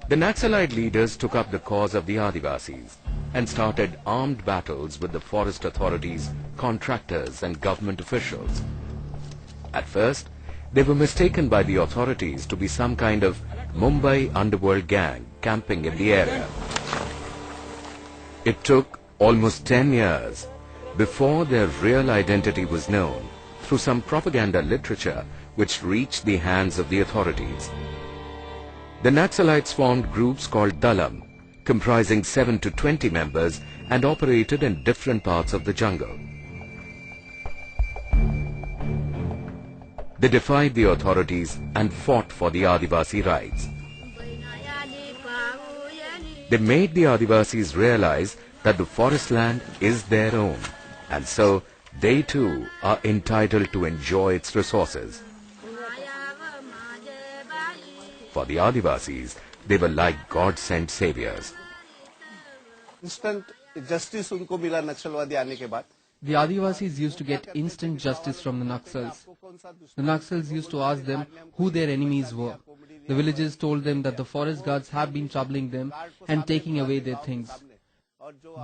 The Naxalite leaders took up the cause of the Adivasis and started armed battles with the forest authorities, contractors and government officials. At first, they were mistaken by the authorities to be some kind of Mumbai underworld gang camping in the area. It took almost 10 years before their real identity was known through some propaganda literature which reached the hands of the authorities. The Naxalites formed groups called Dalam, comprising 7 to 20 members, and operated in different parts of the jungle. They defied the authorities and fought for the Adivasi rights. They made the Adivasis realize that the forest land is their own, and so they too are entitled to enjoy its resources. For the Adivasis, they were like God-sent saviors. Instant justice उनको मिला नक्सलवादी आने के बाद. The Adivasis used to get instant justice from the Naxals. The Naxals used to ask them who their enemies were. The villagers told them that the forest guards have been troubling them and taking away their things.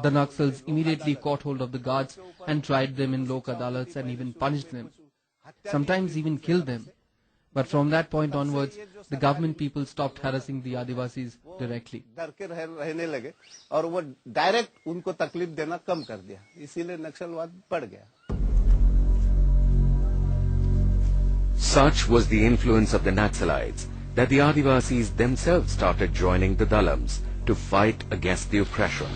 The Naxals immediately caught hold of the guards and tried them in lok adalats and even punished them. Sometimes even killed them. But from that point onwards, the government people stopped harassing the Adivasis directly. डर के रहने लगे और वो direct उनको तकलीफ देना कम कर दिया. इसीलिए नक्सलवाद बढ़ गया. Such was the influence of the Naxalites that the Adivasis themselves started joining the Dalams to fight against the oppression.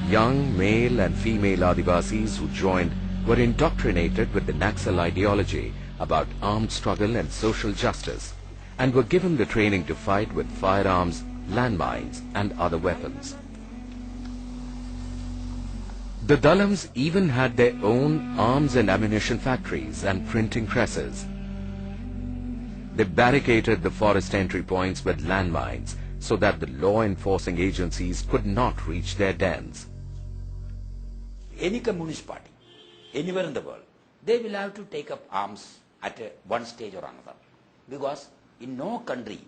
Young male and female Adivasis who joined were indoctrinated with the Naxal ideology about armed struggle and social justice, and were given the training to fight with firearms, landmines and other weapons. The Dalams even had their own arms and ammunition factories and printing presses. They barricaded the forest entry points with landmines so that the law enforcing agencies could not reach their dens. Any communist party, anywhere in the world, they will have to take up arms at one stage or another, because in no country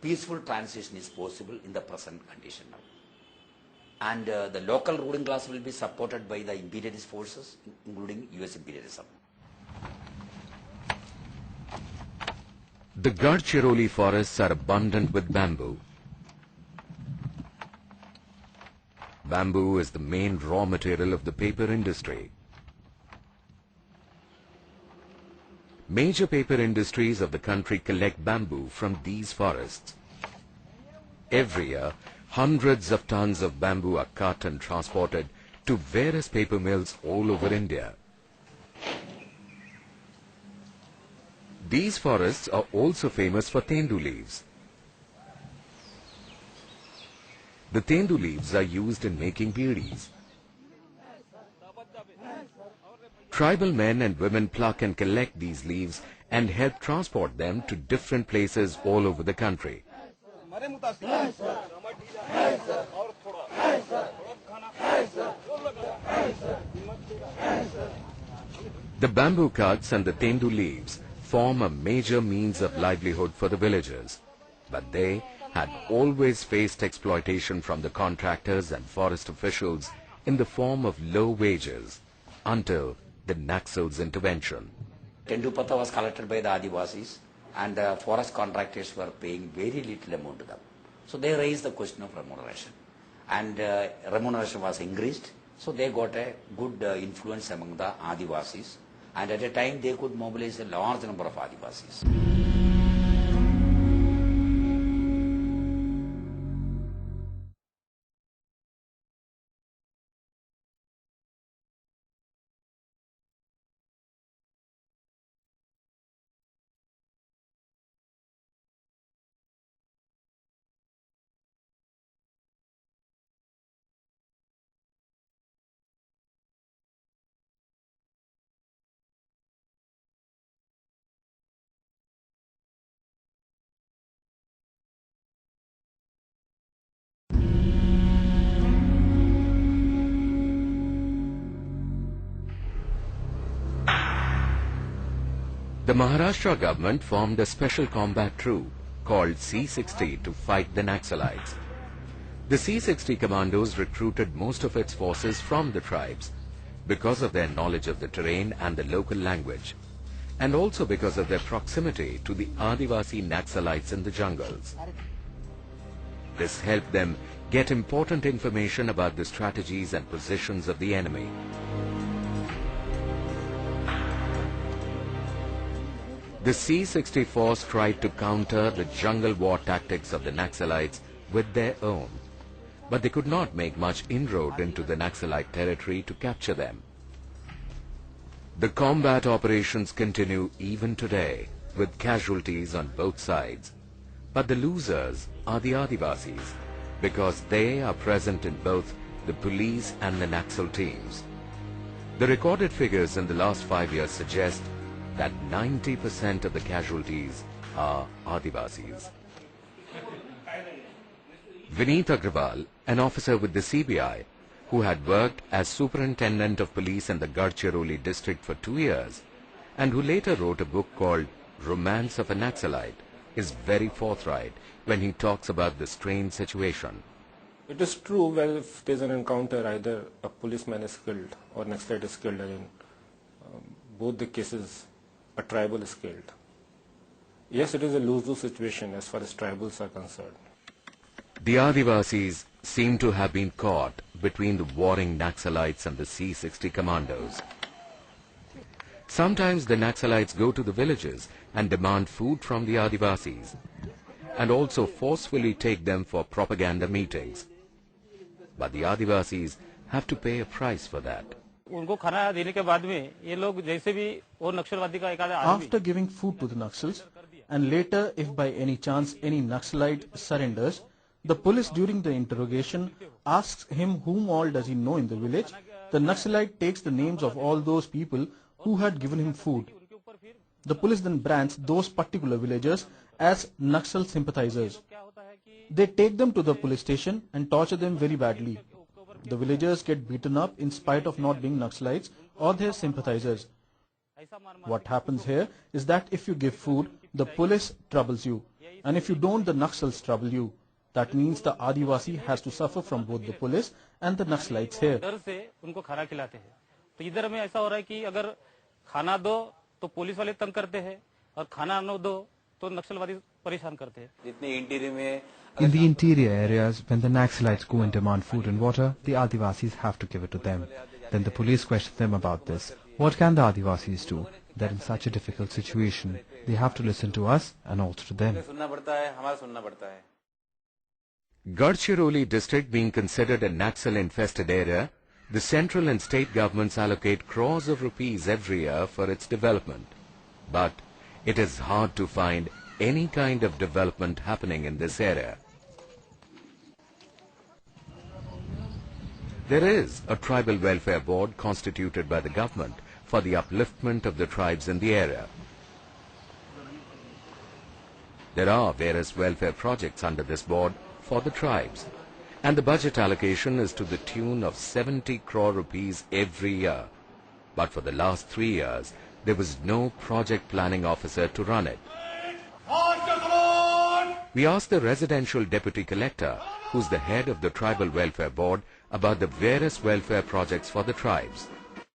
peaceful transition is possible in the present condition now. And the local ruling class will be supported by the imperialist forces, including US imperialism. The Gadchiroli forests are abundant with bamboo. Bamboo is the main raw material of the paper industry. Major paper industries of the country collect bamboo from these forests. Every year, hundreds of tons of bamboo are cut and transported to various paper mills all over India. These forests are also famous for tendu leaves. The tendu leaves are used in making beedis. Tribal men and women pluck and collect these leaves and help transport them to different places all over the country. The bamboo cuts and the tendu leaves form a major means of livelihood for the villagers, but they had always faced exploitation from the contractors and forest officials in the form of low wages until the Naxal's intervention. Tendu Pata was collected by the Adivasis, and the forest contractors were paying very little amount to them. So they raised the question of remuneration, and remuneration was increased, so they got a good influence among the Adivasis, and at a time they could mobilize a large number of Adivasis. The Maharashtra government formed a special combat troop called C-60 to fight the Naxalites. The C-60 commandos recruited most of its forces from the tribes because of their knowledge of the terrain and the local language, and also because of their proximity to the adivasi Naxalites in the jungles. This helped them get important information about the strategies and positions of the enemy. The C-60 force tried to counter the jungle war tactics of the Naxalites with their own, but they could not make much inroad into the Naxalite territory to capture them. The combat operations continue even today, with casualties on both sides. But the losers are the Adivasis, because they are present in both the police and the Naxal teams. The recorded figures in the last 5 years suggest that 90% of the casualties are Adivasis. Vineet Agrawal, an officer with the CBI, who had worked as superintendent of police in the Gadchiroli district for 2 years, and who later wrote a book called Romance of a Naxalite, is very forthright when he talks about the strained situation. It is true, well, if there is an encounter, either a policeman is killed or Naxalite is killed, and in both the cases a tribal is killed. Yes, it is a lose-lose situation as far as tribals are concerned. The Adivasis seem to have been caught between the warring Naxalites and the C-60 commandos. Sometimes the Naxalites go to the villages and demand food from the Adivasis, and also forcefully take them for propaganda meetings. But the Adivasis have to pay a price for that. After giving food to the Naxals, and later if by any chance any Naxalite surrenders, the police during the interrogation asks him whom all does he know in the village. The Naxalite takes the names of all those people who had given him food. The police then brands those particular villagers as Naxal sympathizers. They take them to the police station and torture them very badly. The villagers get beaten up in spite of not being Naxalites or their sympathizers. What happens here is that if you give food, the police troubles you, and if you don't, the Naxals trouble you. That means the Adivasi has to suffer from both the police and the Naxalites here. In the interior areas, when the Naxalites go and demand food and water, the Adivasis have to give it to them. Then the police question them about this. What can the Adivasis do? That in such a difficult situation, they have to listen to us and also to them. Gadchiroli district being considered a Naxal-infested area, the central and state governments allocate crores of rupees every year for its development. But it is hard to find any kind of development happening in this area. There is a tribal welfare board constituted by the government for the upliftment of the tribes in the area. There are various welfare projects under this board for the tribes, and the budget allocation is to the tune of 70 crore rupees every year. But for the last 3 years, there was no project planning officer to run it. We asked the residential deputy collector, who's the head of the tribal welfare board, about the various welfare projects for the tribes.